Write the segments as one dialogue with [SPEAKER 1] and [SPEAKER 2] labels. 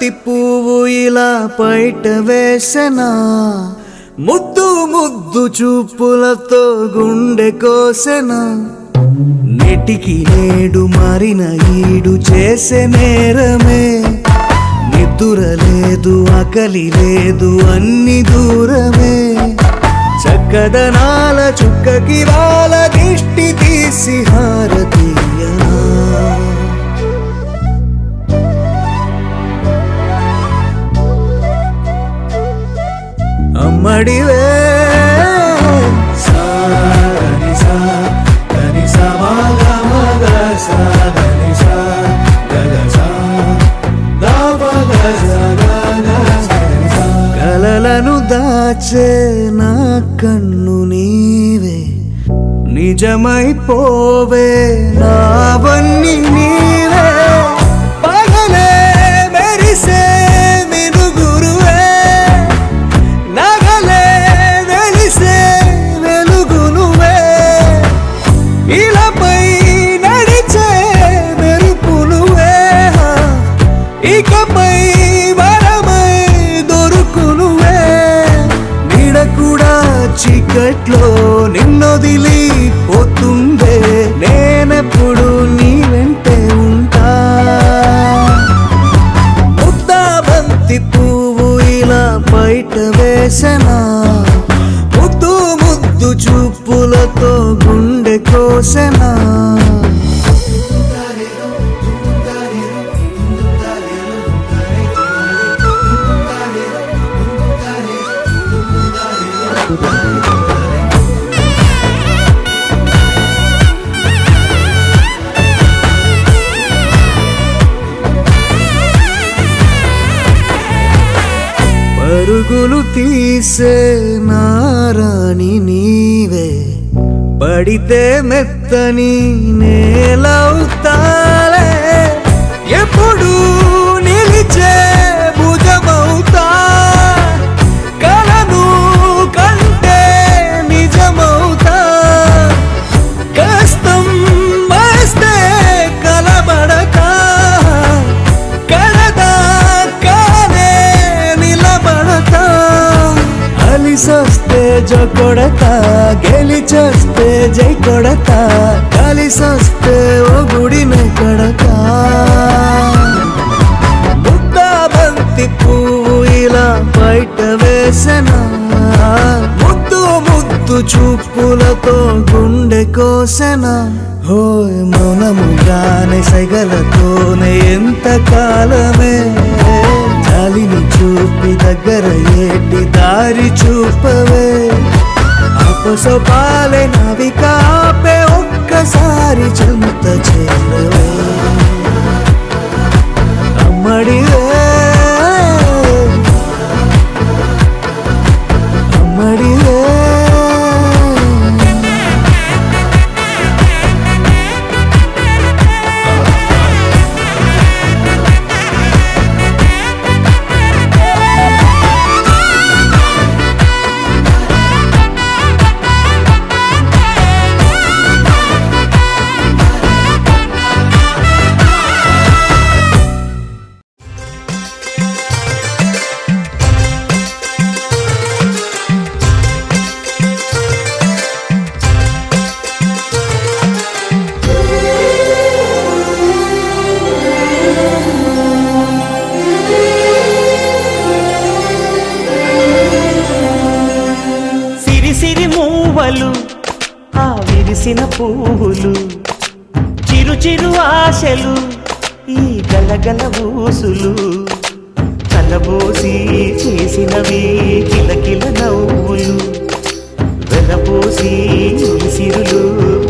[SPEAKER 1] బంతి పువ్వు ఇలా బయట వేసెనా, ముద్దు ముద్దు చూపులతో గుండె కోసెనా. నెటికి నేడు మారిన ఈడు చేసే నేరమే, నిద్ర లేదు ఆకలి లేదు అన్ని దూరమే. చక్కదనాల చుక్కకి వాళ్ళ దిష్టి తీసి హారతీయనా. అమ్మడివే కలలను దాచే నా కన్ను నీవే, నిజమైపోవే నావన్నీ నీవే. పగలే మెరిసే మినుగురువే, నగలే వెలిసే వెలుగు నువ్వే. ఇలాపై నడిచే మెరుపు నువ్వే, ఇకపై వరమై దొరుకు నువ్వే. నీడ కూడా చీకట్లో నిన్నొదిలి పోతుందే, నేనెప్పుడు నీ వెంటే ఉంటా. ముద్దా బంతి పువ్వు ఇలా బయట వేసెనా, ముద్దు ముద్దు చూపులతో గుండె కోసెనా. పరుగులు తీసే నారాణి నీవే, పడితే మెత్తని నేలవుతాలే. ఎప్పుడు నిలిచే భుజమవుతా, కలను కంటే నిజమవుతా. కష్టం వస్తే కలబడక, కడదాకానే నిలబడతా. అలిసొస్తే జో కొడతా, గెలిచొస్తే జై కొడతా. కలిసొస్తే ఓ గుడిని కడతా. ముద్దా బంతి పువ్వు ఇలా బయట వేసెనా, ముద్దు ముద్దు చూపులతో గుండె కోసెనా. హోయ్ మౌనముగానే సైగలతోనే ఎంత కాలమే, జాలిని చూపి దగ్గర ఏటి దారి చూపవే. అపసపాలే నవిక ఆపే ఒక్కసారి చెంత చేరవే. అమ్మడివే అమ్మడివే.
[SPEAKER 2] ఆ విరిసిన పువ్వులు, చిరు చిరు ఆశలు, ఈ గలగల ఊసులు, కలబోసి చేసినవి కిలకిల నవ్వులు, వెలబోసి సిరులు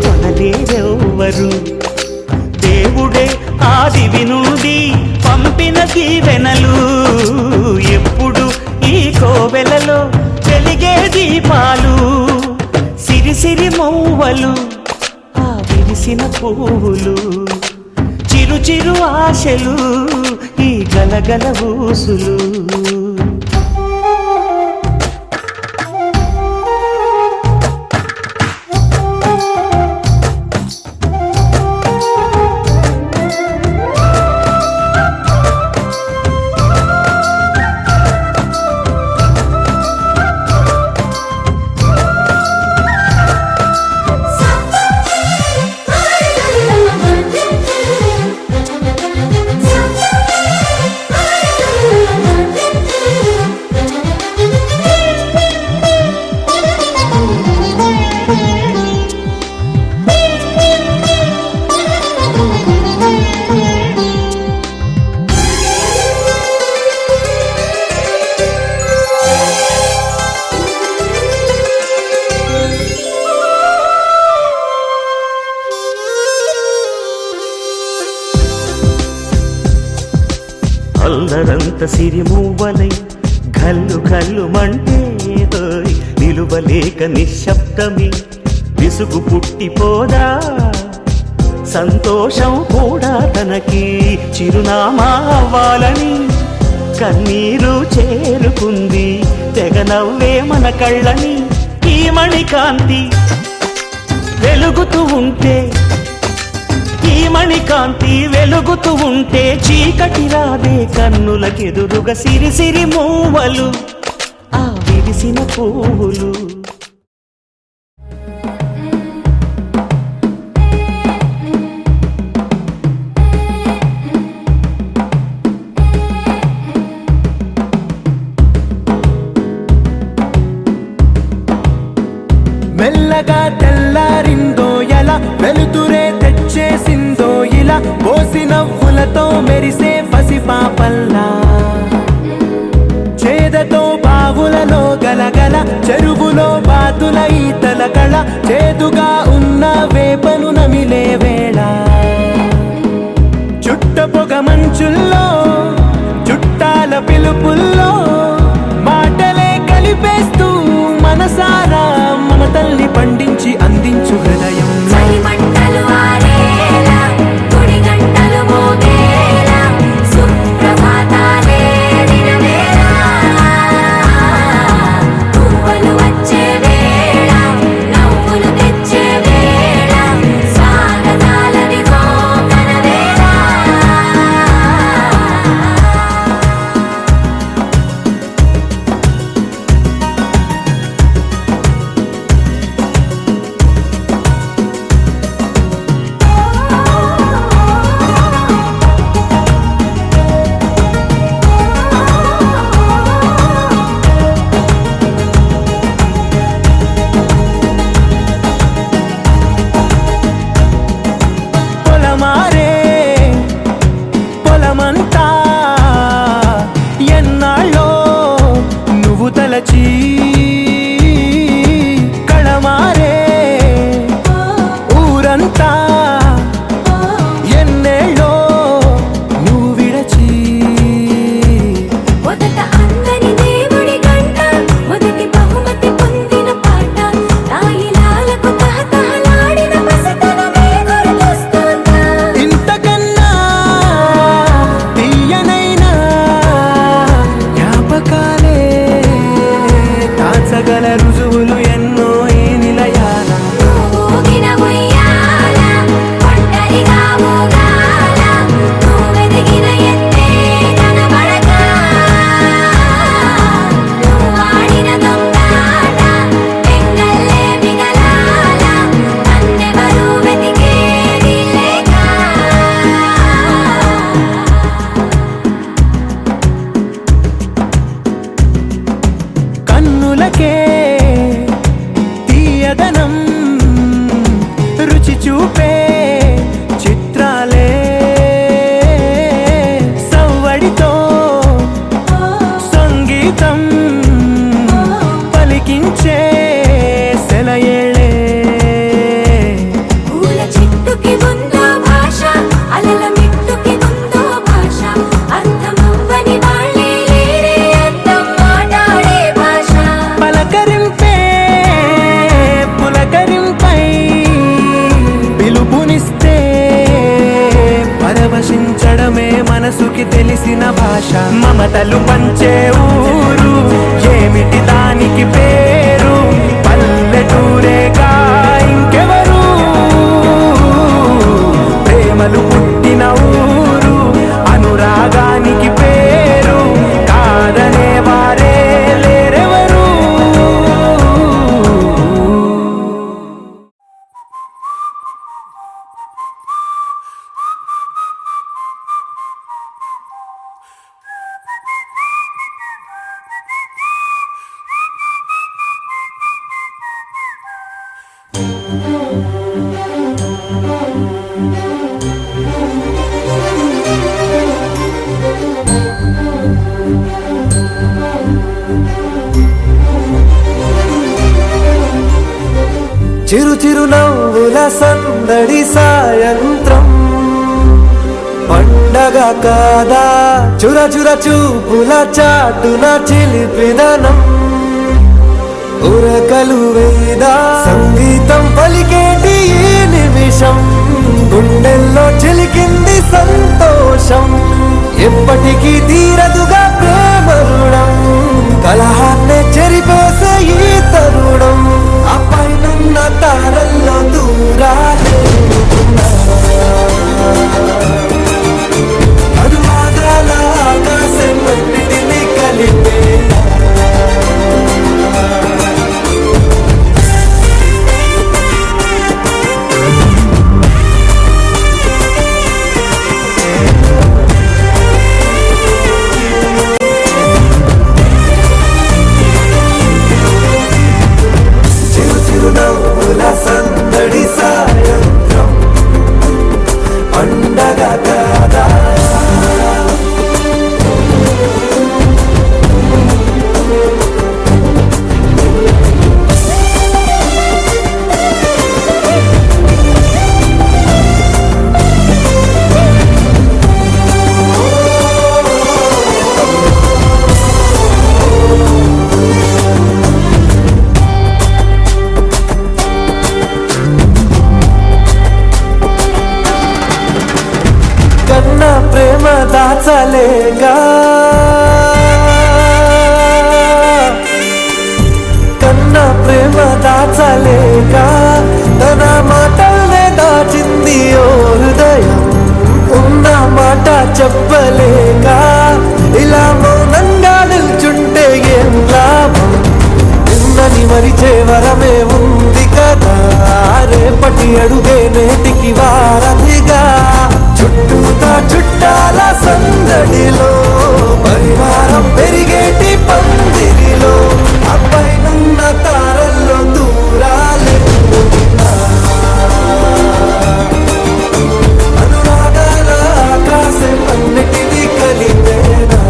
[SPEAKER 2] కొనలేరెవ్వరు. దేవుడే ఆదివి నుండి పంపిన దీవెనలు, ఎప్పుడు ఈ కోవెలలో వెలిగే దీపాలు. సిరి మౌవలు, ఆ విరిసిన పువ్వులు, చిరు చిరు ఆశలు, ఈ గలగల ఊసులు. అల్లరంత సిరిమూవలై గల్లు గల్లు మంటే హోయ్ నిలువలేక నిశ్శబ్దమి విసుగు పుట్టిపోదా సంతోషం కూడా తనకి చిరునామా అవ్వాలని కన్నీరు చేరుకుంది తెగ నవ్వే మన కళ్ళని ఈ మణికాంతి వెలుగుతూ ఉంటే ఈ మణికాంతి వెలుగుతూ ఉంటే చీకటి రాదే కన్నులకెదురుగా సిరి సిరి మూవలు ఆ విరిసిన పువ్వులు
[SPEAKER 1] మెల్లగా తెల్లారిందో ఎలా వెలుతురే తెచ్చేసిందో ఇలా పోసి నవ్వులతో మెరిసే పసిపాపల్లా చేదతో బావులలో గలగల చెరువులో బాతుల ఈతల కళ చేదుగా ఉన్న వేపను నమిలే వేళ చుట్ట పొగ మంచుల్లో చుట్టాల పిలుపుల్లో మాటలే కలిపేస్తూ మనసారా మమతల్ని పండించి అందించు హృదయం పొలమంతా ఎన్నాళ్ళో నువ్వు తలచి కళమారే ఊరంతా ఎన్నేళ్ళో నువ్వు విడచి
[SPEAKER 3] మొదట అందని దేవుడి గంట మొదటి బహుమతి పొందిన పాట తాయిలాలకు తహతహలాడిన పసితనమే గుర్తొస్తుందా
[SPEAKER 1] ఇంతకన్నా తీయనైనా జ్ఞాపకాలే దాచగల రుజువులు ఎన్నో ఈ నిలయాల
[SPEAKER 3] ఊగిన ఉయ్యాల ఒంటరిగా ఊగాల నువ్వెదిగిన ఎత్తే కనబడక నువ్వాడిన దొంగాట పెంగల్లే మిగలాల నన్నెవరూ వెతికేది లేక
[SPEAKER 1] కన్నులకే తీయదనం రుచి చూపే చిత్రాలే సవ్వడితో సంగీతం పలికించే సెలయేళే
[SPEAKER 3] పూల చెట్టుకి ఉందో భాష అలల మిట్టుకి ఉందో భాష అర్థమవ్వని వాళ్ళే లేరే అర్థం మాట్లాడే భాష
[SPEAKER 1] పలకరింపే పులకరింపై పిలుపునిస్తే పరవశించడమే మనసుకి తెలిసిన భాష మమతలు పంచే ఊరు ఏమిటి దానికి పేరు పల్లెటూరేగా ఇంకెవరు ప్రేమలు పుట్టిన ఊరు అనురాగానికి పేరు కాదనే వారే లేరెవరు చిరు చిరు నవ్వుల సందడి సాయంత్రం పండ పండగ కాదా చుర చుర చూపుల చాటున చిలిపిదనం ఉరకలు వేదా సంగీతం పలికేటి ఈ నిమిషం గుండెల్లో చిలికింది సంతోషం ఎప్పటికీ తీరదుగా ప్రేమ రుణం కలహాన్నే చెరిపేసే ఈ తరుణం ఆ పైనున్న తారల్లో దూరాలే అనువాదాల ఆకాశం అన్నిటినీ కలిపేలా చిరునవ్వుల సందడి సాయంత్రం పండగ కాదా కన్న ప్రేమ దాచలేగా కన్న ప్రేమ దాచలేగా తన మాటల్నే దాచింది ఓ హృదయం ఉన్న మాట చెప్పలేక ఇలా మౌనంగా నిల్చుంటే ఏం లాభం నిన్నని మరిచే వరమే ఉంది కదా రేపటి అడుగే నేటికి వారధిగా చుట్టూతా చుట్టాల సందడిలో పరివారం పెరిగేటి పందిరిలో అబ్బాయినున్న తారల్లో దూరాలే అనురాగాల ఆకాశం అన్నిటినీ కలిపేనా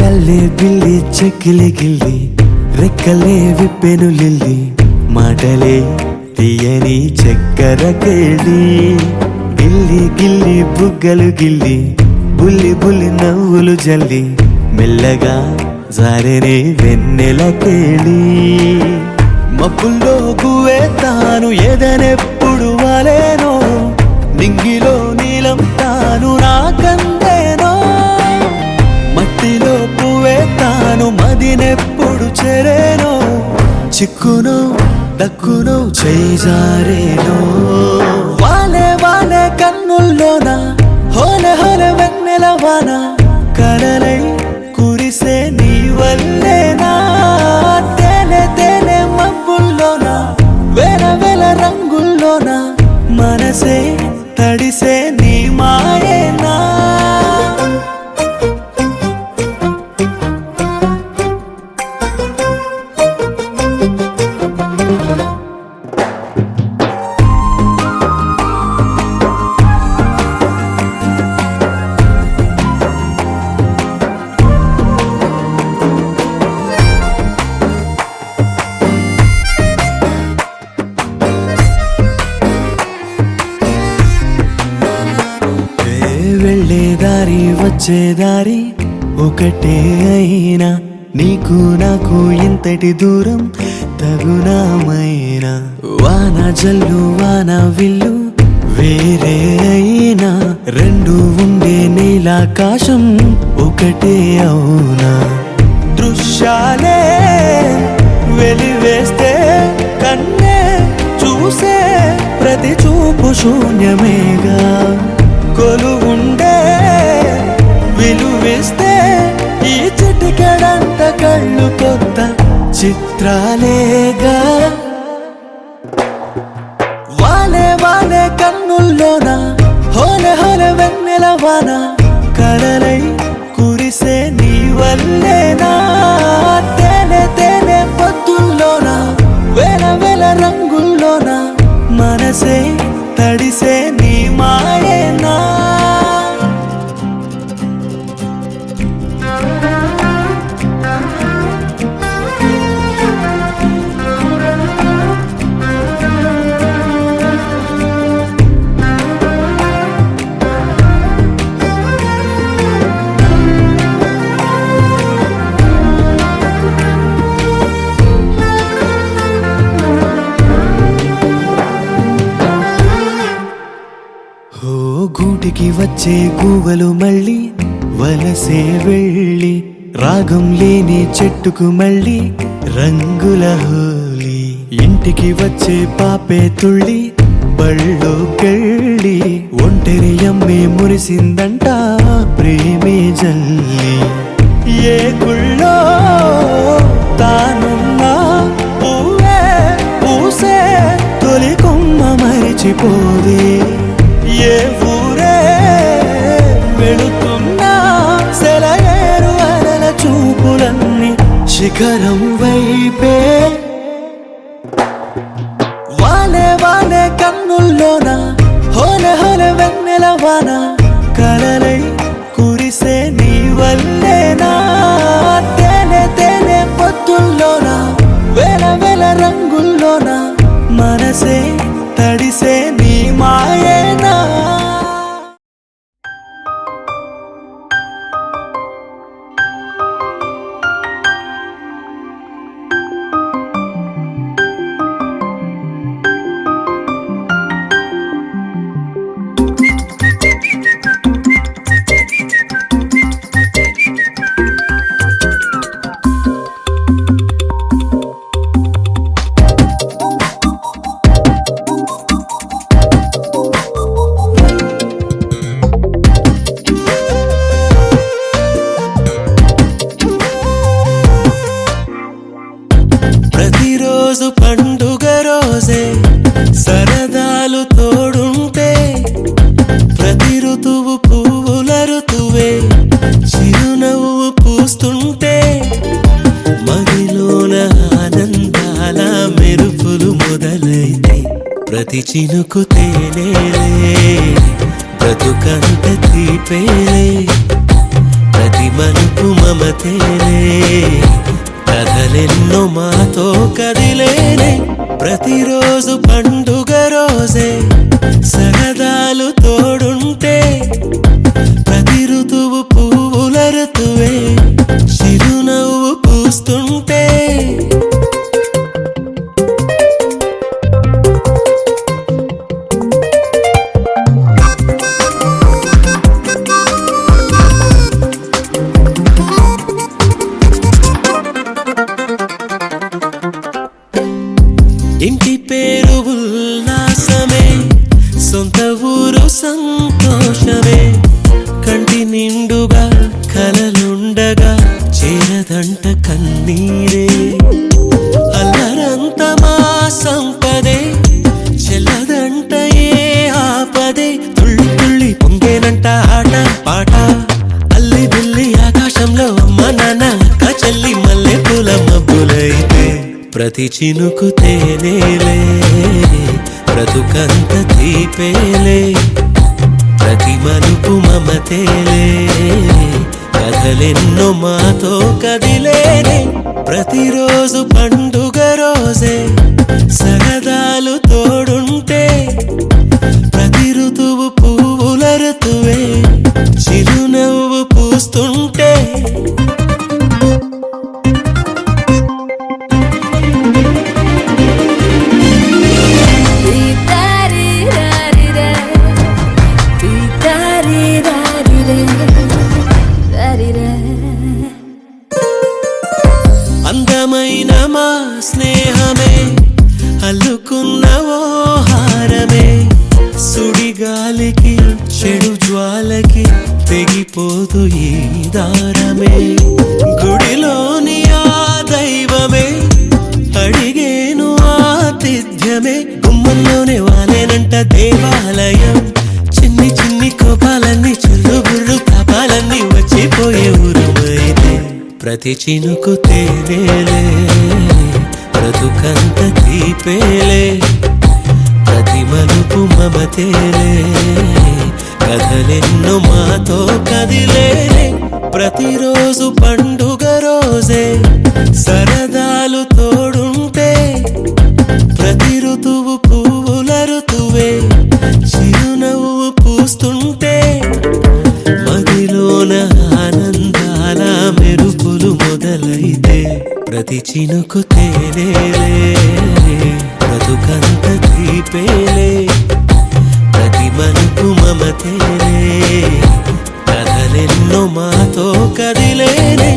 [SPEAKER 2] అల్లి బిల్లి చెక్కిలి గిల్లి రెక్కలే విప్పెను లిల్లి మాటలే తీయని చక్కెర కేళి గిల్లి గిల్లి బుగ్గలు గిల్లి బుల్లి బుల్లి నవ్వులు జల్లి మెల్లగా జారెనే వెన్నెల కేళి మబ్బుల్లో గువే తాను ఎదనెప్పుడు వాలేనో నింగిలో నీల నీలం తాను నాకందేనో మట్టిలో పువ్వే తాను మదినెప్పుడు చెరేనో చిక్కునో దక్కునో చేజారేనో వాలే వాలే కన్నుల్లోన హోలే హోలే వెన్నెల వాన కడలై కురిసే నీ వల్లేనా తేనె తేనె మబ్బుల్లోన వేల వేల రంగుల్లోన మనసే తడిసే నీ మాయేనా వెళ్ళే దారి వచ్చే దారి ఒకటే అయినా నీకు నాకు ఇంతటి దూరం తగునామైనా వాన జల్లు వాన విల్లు వేరే అయినా రెండు ఉండే నీలాకాశం ఒకటే అవునా దృశ్యాలే వెలివేస్తే కన్నే చూసే ప్రతి చూపు శూన్యమేగా కొలువుండే విలువిస్తే ఈ చిటికెడంత కళ్ళు కొత్త చిత్రాలేగా వాలే వాలే కన్నుల్లోన హోలే హోలే వెన్నెల వాన కడలై కురిసే నీ వల్లేనా తేనె తేనె పొద్దుల్లోన వేల వేల రంగుల్లోన మనసే తడిసే నీ మాయేనా గూటికి వచ్చే గువ్వలు మళ్ళీ వలసే వెళ్ళి రాగం లేని చెట్టుకు మళ్ళీ రంగుల హోలీ ఇంటికి వచ్చే పాపే తుళ్ళి బళ్ళోకెళ్ళి ఒంటరి అమ్మే మురిసిందంట ప్రేమే జల్లి ఏ గుళ్ళో తానున్నా పువ్వే పూసే తొలి కొమ్మ మరిచిపోదే ఏ ఊరే వెళుతున్నా సెలయేరు అలల చూపులన్నీ శిఖరం వైపే వాలే వాలే కన్నుల్లోన హోలే హోలే వెన్నెల వాన కడలై కురిసే నీ వల్లేనా తేనె తేనె పొద్దుల్లోన వేల వేల రంగుల్లోన మనసే తడిసే నీ మాయేనా ప్రతిరోజు పండుగ రోజే సరదాలు తోడుంటే ప్రతి ఋతువు పువ్వుల ఋతువే చిరునవ్వు పూస్తుంటే మదిలోన ఆనందాల మెరుపులు మొదలైతే ప్రతి చినుకు తేనేలే బ్రతుకంత తీపేలే ప్రతి మలుపు మమతేలే కథలెన్నో మాతో కదిలేనే ప్రతిరోజు పండుగ రోజే సరదాలు తోడుంటే ప్రతి ఋతువు పువ్వుల ఋతువే చిరునవ్వు పూస్తుంటే సంతోషమే కంటి నిండుగా కలలుండగా చేరదంట కన్నీరే అల్లరంత మా సంపదే చెల్లదంట ఏ ఆపదే తుళ్ళి తుళ్ళి పొంగేనంట ఆట పాట అల్లి బిల్లి ఆకాశంలో అమ్మ నాన్న అక్క చెల్లి మల్లె పూల మబ్బులైతే ప్రతి చినుకు తేనేలే బ్రతుకంత తీపేలే ప్రతి మలుపు మమతేలే కథలెన్నో మాతో కదిలేనే ప్రతిరోజు పండుగ రోజే సరదాలు తోడుంటే ప్రతి ఋతువు పువ్వుల ఋతువే చిరునవ్వు పూస్తుంటే అందమైన మా స్నేహమే అల్లుకున్న ఓ హారమే సుడిగాలికి చెడు జ్వాలకి తెగిపోదు ఈ దారమే గుడిలోని ఆ దైవమే అడిగేను ఆతిథ్యమే గుమ్మంలోనే వాలేనంట దేవాలయం చిన్ని చిన్ని కోపాలన్నీ చుల్లు బుర్రు తాపాలన్నీ వచ్చిపోయే ఊరుమైతే ప్రతి చినుకు తేనేలే బ్రతుకంత తీపేలే ప్రతి మలుపు మమతేలే కథలెన్నో మాతో కదిలేలే ప్రతిరోజు పండుగ రోజే సరదాలు తోడుంటే ప్రతి ఋతువు పువ్వుల ఋతువే చిరునవ్వు పూస్తుంటే మదిలోన ఆనందాల మెరుపులు మొదలైతే ప్రతి చినుకు తేనేలే బ్రతుకంత తీపేలే ప్రతి మలుపు మమతేలే కథలెన్నో మాతో కదిలేనే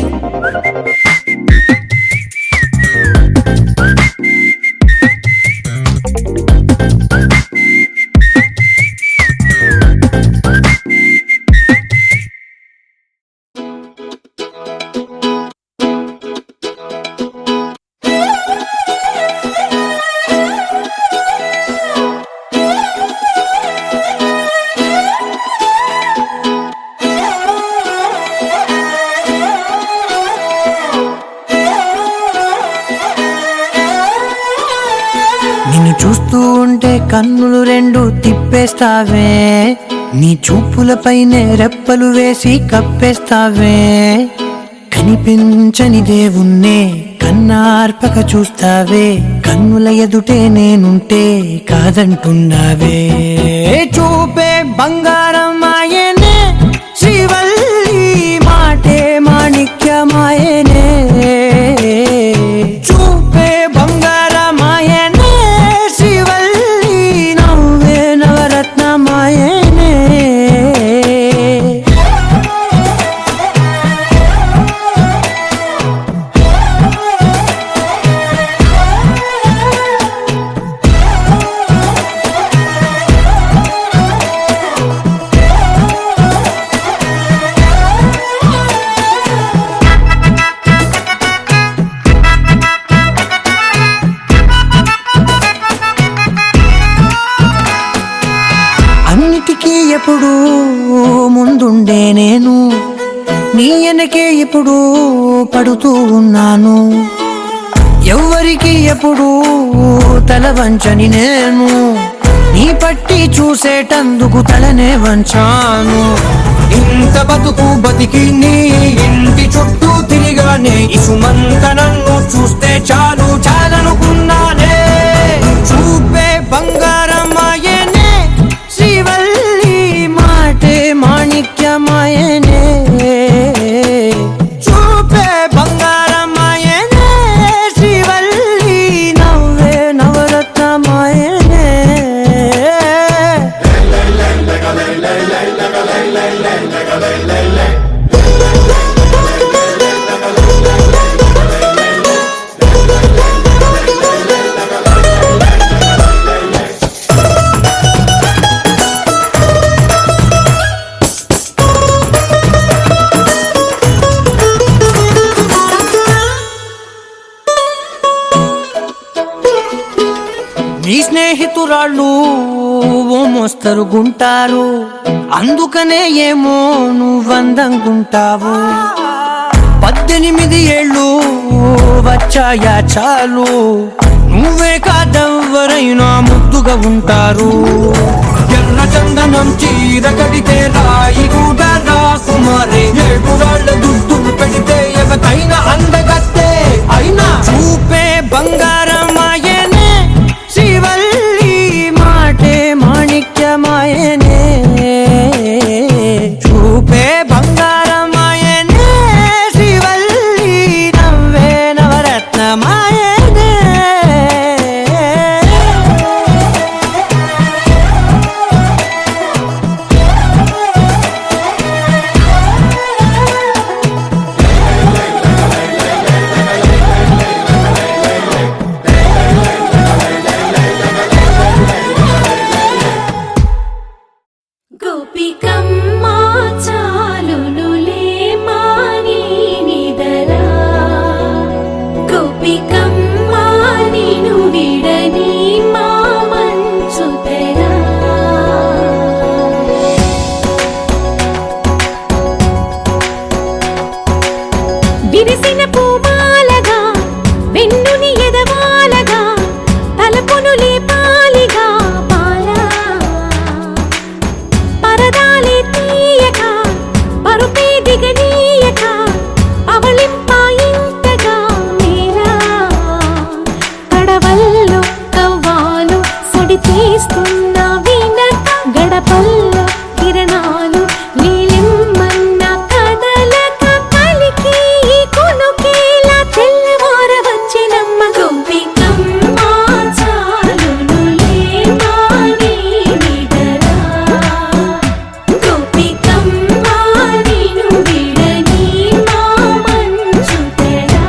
[SPEAKER 4] నిన్ను చూస్తూ ఉంటే కన్నులు రెండు తిప్పేస్తావే నీ చూపులపైనే రెప్పలు వేసి కప్పేస్తావే కనిపించని దేవుణ్ణే కన్నార్పక చూస్తావే కన్నుల ఎదుటే నేనుంటే కాదంటున్నావే చూపే బంగారం ఆయనే శ్రీవల్లి మాటే మాణిక్యమాయనే చూపే బంగారమాయనే శ్రీవల్లి నవ్వే నవరత్నమాయనే అన్నిటికీ ఎప్పుడు ముందుండే నేను నీ వెనకే ఎప్పుడు పడుతూ ఉన్నాను ఎవ్వరికి ఎప్పుడు తల వంచని నేను నీ పట్టి చూసేటందుకు తలనే వంచాను ఇంత బతుకు బతికి నీ ఇంటి చుట్టూ తిరిగానే ఇసుమంత నన్ను చూస్తే చాలు చాలనుకున్నానే చూపే బంగారమాయనే శ్రీవల్లి మాటే మాణిక్యమాయనే చూపే బంగారమాయనే శ్రీవల్లి నవ్వే నవరత్నమాయనే స్నేహితురాళ్ళు ఓ మోస్తరుగుంటారు, అందుకనే ఏమో నువ్వందంగుంటావు. 18 ఏళ్ళు వచ్చాయా చాలు, నువ్వే కాదెవ్వరైనా ముద్దుగా ఉంటారు. ఎర్ర చందనం చీర కడితే రాయి కూడా రాకుమారే, 7 రాళ్ళ దుద్దులు పెడితే ఎవతైనా అందగత్తే. అయినా చూపే బంగారమాయనే, శ్రీవల్లి మాటే మాణిక్యమాయనే. చూపే బంగారమాయనే, శ్రీవల్లి నవ్వే నవరత్నమాయనే.
[SPEAKER 3] గోపికమ్మ చాలునులే మాని నిదరా, గోపికమ్మ నిను విడని మా మంచు తెరా. విరిసిన పూమాలగా వెన్నుని ఎదవాలగా, తలపును లేపాలిగా పాలా. పరదాలే తీయక పరుపే దిగనీయక, అవళింపాయింతగా మేరా. కడవల్లో కవ్వాలు సడి చేస్తున్న వినక, గడపల్లో కిరణాలు నీలిమ్మన్న కదలక, కలికి కొనుకేలా తెల్లవార వచ్చినమ్మ. గోపికమ్మ చాలునులే మాని నిదరా, గోపికమ్మ నిను విడని మా మంచు తెరా.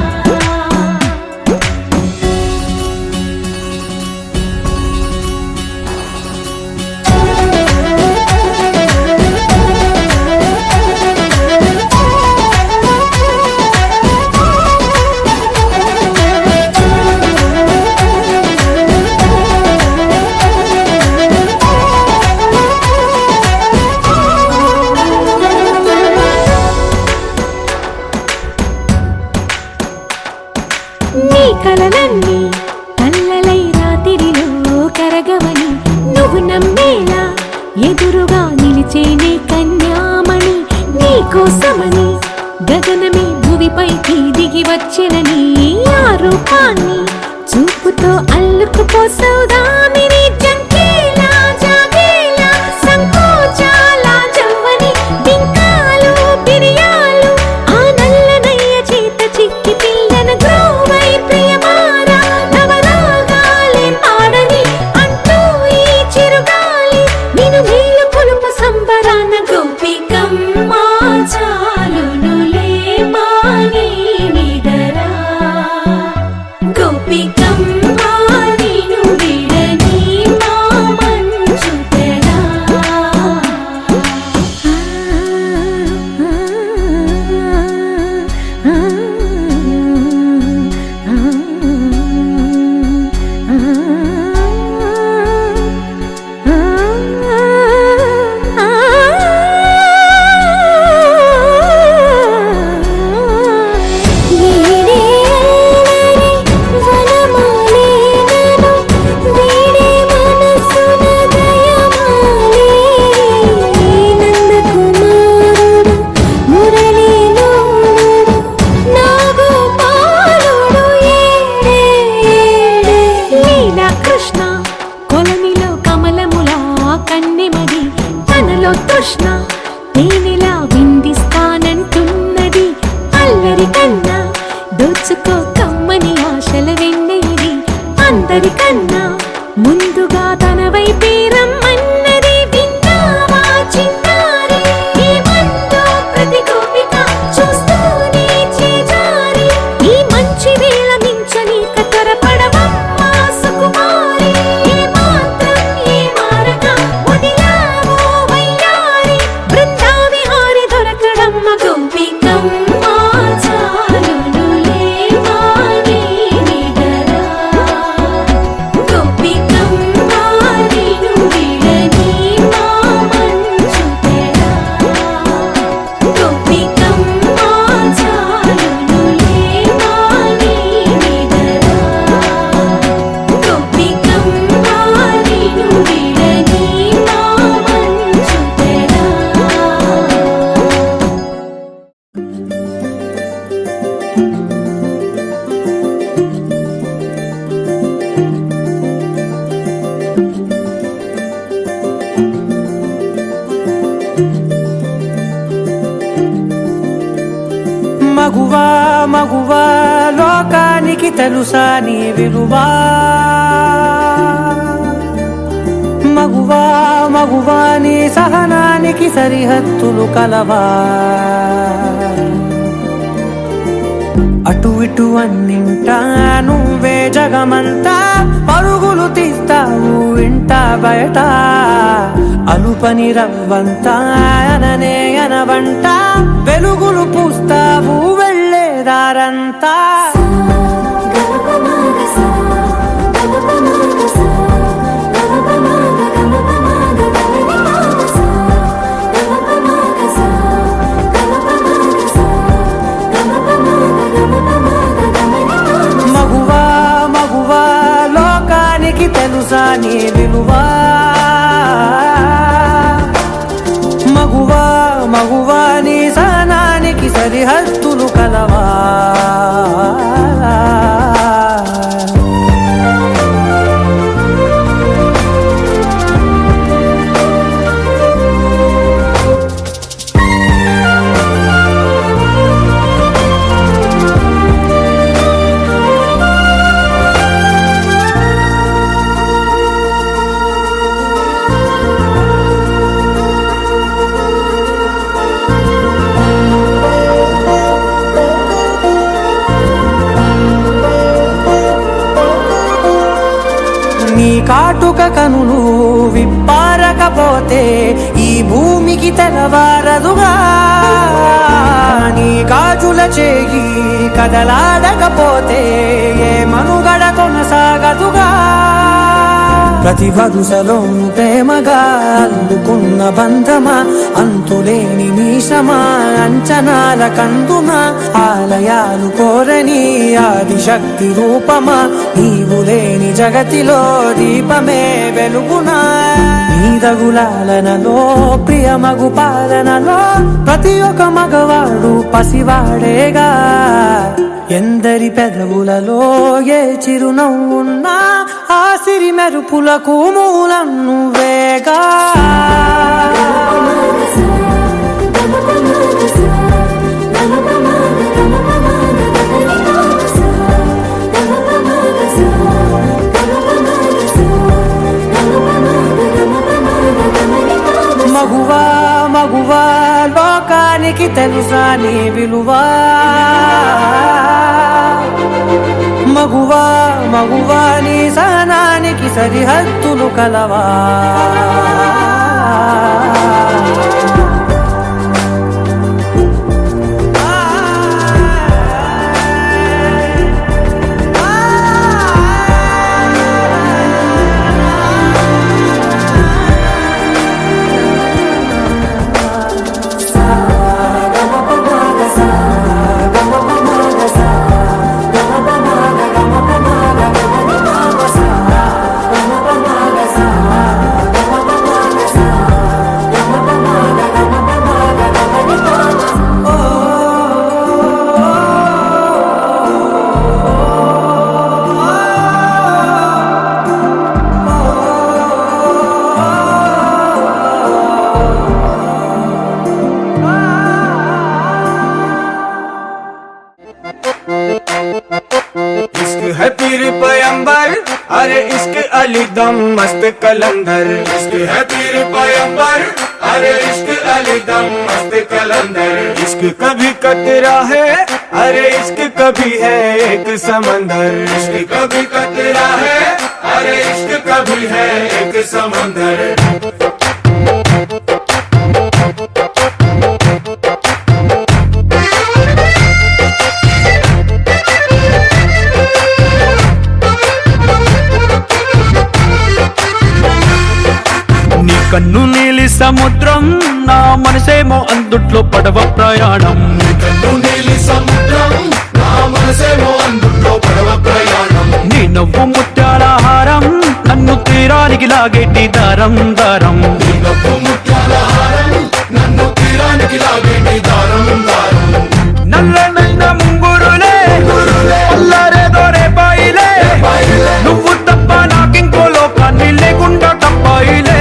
[SPEAKER 3] నీ కలలన్నీ కల్లలై రాత్రిలో కరగవని, నువ్వు నమ్మేలా ఎదురుగా నిలిచేనే కన్యామణి. నీ కోసమని గగనమే భువిపైకి దిగి వచ్చెనని, ఆ రూపాన్ని చూపుతో అల్లుకుపోసౌదామిని. జంకేలా జాగేలా సంకోచాల జవ్వని, బింకాలు బిరియాలు ఆ నల్లనయ్య చేత చిక్కి పిల్లన గ్రోవై ప్రియమారా. నవరాగాలే పాడని అంటూ ఈ చిరుగాలి, నిన్ను మేలు కొలుపు సంబరాన. గోపికమ్మ చాలునులే మాని నిదరా, గోపికమ్మ నిను విడని మా మంచు తెరా. కృష్ణ కొలనిలో కమలములా కన్నెమది, తనలో తృష్ణ తేనెలా విందిస్తానంటున్నది. అల్లరి కన్నా దోచుకో కమ్మని ఆశల వెన్నెయిది, అందరికన్నా ముందుగా తన వైపే రమ్మన్నది. విన్నావా చిన్నారి ఏమందో ప్రతి గోపిక, చూస్తూనే చేజారి. ఈ మంచి వేళ మించని కతరపడవమ్మ సుకుమారి, ఏ మాత్రం ఏ మారక వదిలావో వయ్యారి. బృందావిహారి దొరకడమ్మ. గోపికమ్మ చాలునులే మాని నిదరా, గోపికమ్మ
[SPEAKER 4] మగువా మగువా లోకానికి తెలుసా నీ విలువా మగువా మగువా నీ సహనానికి సరిహద్దులు కలవా అటు ఇటు అన్నింటా నువ్వే జగమంతా పరుగులు తీస్తావు ఇంట బయట అలుపని రవ్వంతా అననే అనవంట వెలుగులు పూస్తావు వెళ్ళేదారంతా మగువా మగువా లోకానికి తెలుసా నీ విలువా మగువా మగువా నీ సహనానికి సరిహద్దులు కలవా నీ కాటుక కనులు విప్పారకపోతే ఈ భూమికి తెలవారదుగా నీ గాజుల చేయి కదలాడకపోతే ఏ మనుగడ కొనసాగదుగా ప్రతి వరుసలో ప్రేమగా అందుకున్న బంధమా అంతులేని మీషమా అంచనాల కందుమా ఆలయాలు కోరని ఆదిశక్తి రూపమా నీవు లేని జగతిలో దీపమే వెలుగునా నీదగులాలనలో ప్రియమగు పాలనలో ప్రతి ఒక్క మగవాడు పసివాడేగా ఎందరి పెదవులలో ఏ చిరునవ్వున్నా ఆ సిరి మెరుపులకు మూలం నువ్వేగా మగువా మగువా లోకానికి తెలుసా నీ విలువా మగువా మగువా నీ సహనానికి సరిహద్దులు కలవా
[SPEAKER 5] है पीर पैगंबर अरे इश्क अली दम मस्त कलंदर इश्क है पीर पैगंबर अरे इश्क अली दम मस्त कलंदर इश्क कभी कतरा है अरे इश्क कभी है एक समंदर इश्क कभी कतरा है अरे इश्क कभी है एक समंदर
[SPEAKER 6] కన్ను నీలి సముద్రం నా మనసేమో అందుట్లో పడవ ప్రయాణం
[SPEAKER 5] కన్ను నీలి సముద్రం నా మనసేమో అందుట్లో పడవ ప్రయాణం
[SPEAKER 6] నీ నవ్వు ముత్యాల హారం నన్ను తీరానికి లాగేటి దారం దారం
[SPEAKER 5] నీ నవ్వు ముత్యాల హారం నన్ను తీరానికి లాగేటి దారం దారం
[SPEAKER 6] నల్లనైన ముంగురులే అల్లారేదో రేపాయిలే నువ్వు తప్ప నాకింకో లోకాన్ని లేకుండా తప్పాయిలే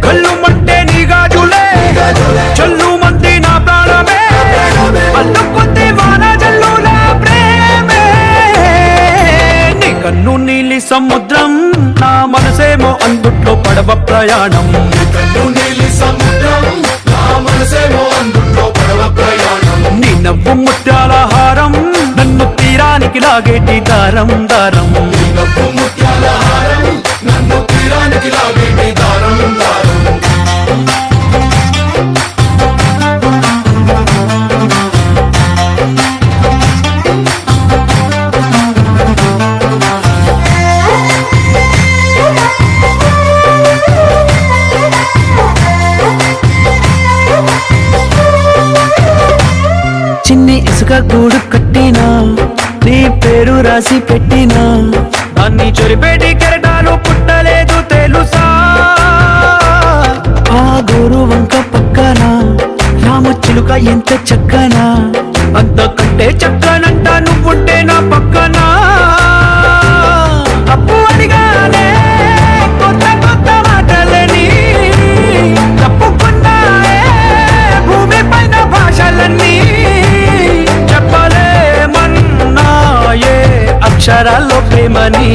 [SPEAKER 6] కళ్ళు మంటే నీ గాజులే చల్లు మంది నా ప్రాణమే సముద్రం నా మనసేమో అందుట్లో పడవ ప్రయాణం
[SPEAKER 5] కన్ను నీలి సముద్రం నా మనసేమో అందుట్లో పడవ ప్రయాణం
[SPEAKER 6] నీ నవ్వు ముత్యాల హారం నన్ను తీరానికి లాగేటి దారం దారం
[SPEAKER 5] నవ్వు ముత్యాల హారం నన్ను తీరానికి లాగేటి దారం దారం
[SPEAKER 4] చిన్ని ఇసుక గూడు కట్టినా నీ పేరు రాసి పెట్టినా
[SPEAKER 6] దాన్ని చొరిపేటి కెరటాలు పుట్టలేదు తెలుసా
[SPEAKER 4] ఆ గోరు వంక పక్కన రామచిలుక ఎంత చక్కనా
[SPEAKER 6] అంతకంటే చక్కనంట నువ్వుంటే నా పక్కన అప్పు అడిగానే కొత్త కొత్త మాటలని తప్పుకున్నాయే భూమి పైన భాషలన్నీ చెప్పలేమన్నాయే అక్షరాల్లో ప్రేమని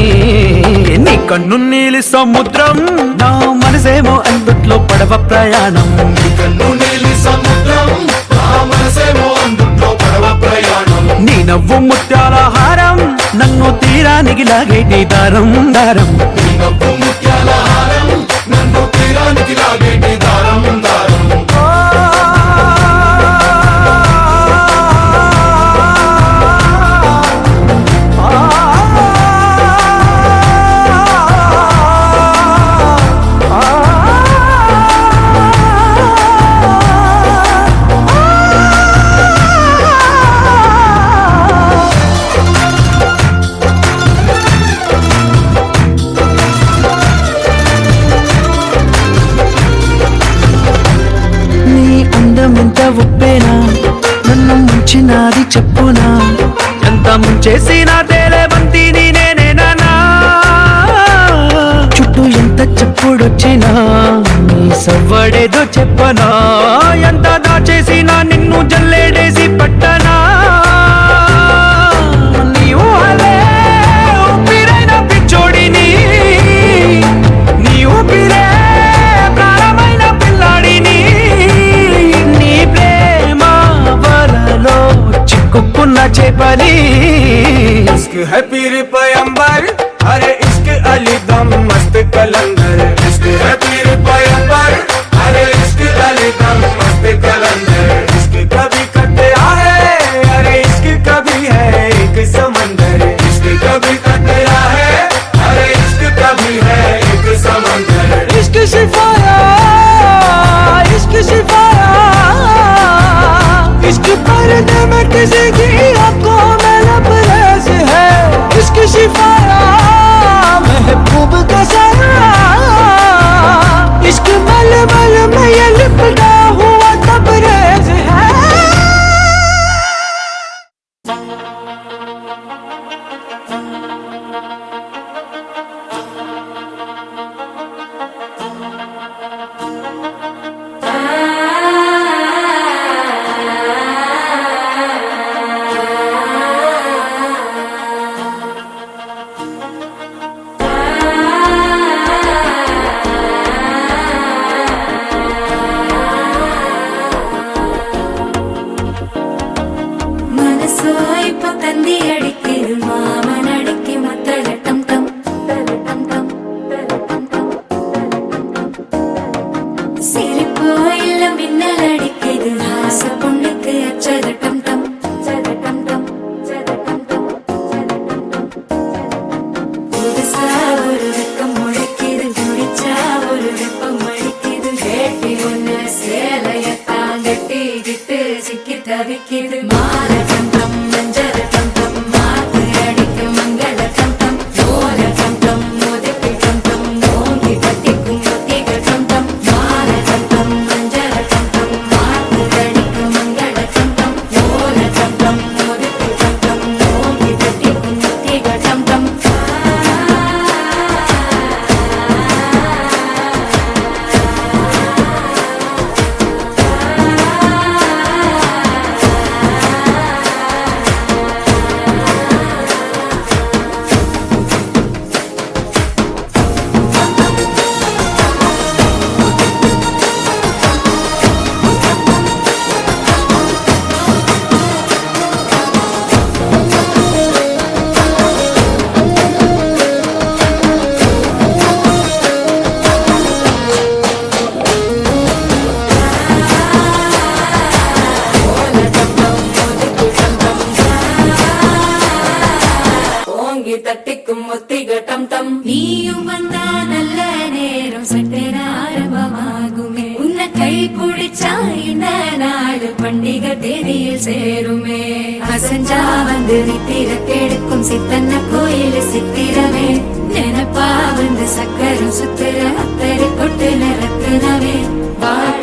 [SPEAKER 6] నీ కన్ను నీలి సముద్రం నా మనసేమో అందుట్లో పడవ ప్రయాణం
[SPEAKER 5] కన్ను నీలి సముద్రం నా మనసేమో అందుట్లో పడవ ప్రయాణం
[SPEAKER 6] నీ నవ్వు ముత్యాల హారం నన్ను తీరానికి లాగేటి దారం దారం
[SPEAKER 5] నవ్వు ముత్యాల హారం నన్ను తీరానికి లాగేటి దారం దారం
[SPEAKER 4] నీ అందమెంత ఉప్పేనా నన్ను ముంచినాది చెప్పునా
[SPEAKER 6] ఎంత ముంచేసినా తేలేవంతిని నేనేనా
[SPEAKER 4] చుట్టూ ఎంత చెప్పుడొచ్చినా
[SPEAKER 6] నీ సవ్వడేదో చెప్పనా ఎంత దాచేసినా నిన్ను జల్లేడేసి పట్టనా నీవు అలే ఊపిరైన పిచ్చోడిని నీ ఊపిరే ప్రాణమైన పిల్లాడిని నీ ప్రేమ వలలో చిక్కుకున్న చేపని
[SPEAKER 5] इश्क है पीर पैगंबर अरे इश्क अली दम मस्त कलंदर इश्क है पीर पैगंबर अरे इश्क अली दम मस्त कलंदर इश्क कभी कतरा है अरे इश्क कभी है एक समंदर इश्क कभी कतरा है अरे इश्क कभी है एक समंदर
[SPEAKER 4] इश्क शिफाया इश्क शिफाया इश्क पर्दे में किसी की आंखों में लबरेज है इश्क शिफाया महबूब का साया इश्क मलमल में ये लिपटा हुआ तबरेज है
[SPEAKER 3] മനസ്സോ ഇപ്പൊ തന്തി അടിക്കരു മാമനടിക്ക് മത്തലട്ടം ടം തലട്ടം ടം തലട്ടം ടം സിരിപ്പോ ഇല്ല മിന്നലടിക്കരു ഹാസ പൊണ്ണുക്ക് അച്ചതട്ടം ടം ചതട്ടം ടം ചതട്ടം ടം പുതുസാ ഒരു വെക്കം മുഴക്കിയത് കുടിച്ചാ ഒരു വെപ്പം മടിക്കിയത് കേട്ടി ഒന്ന് സേലയത്താൻ കെട്ടി കിട്ട് ചിക്കി തവിക്കിത് മാലകം ടം മഞ്ചരകം ടം മാത്ത് അടിക്കും മംഗളകം ടം ഓലകം ടം മോദപ്പികം ടം ഓങ്കി പട്ടിക്കും ഒത്തികം ടം മാലകം ടം മഞ്ചരകം ടം മാത്ത് അടിക്കും മംഗളകം ടം ഓലകം ടം മോദപ്പികം ടം ഓങ്കി പട്ടിക്കും ഒത്തികം ടം புடிச்சா இந்த நாடு பண்டிகை தேதியில் சேருமே அசஞ்சா வந்து நித்திர கெடுக்கும் சித்தன்ன கோயில் சித்திரமே நினப்பா வந்து சக்கரம் சுத்துற அத்தரை கொட்டுல ரத்துனவே வாழ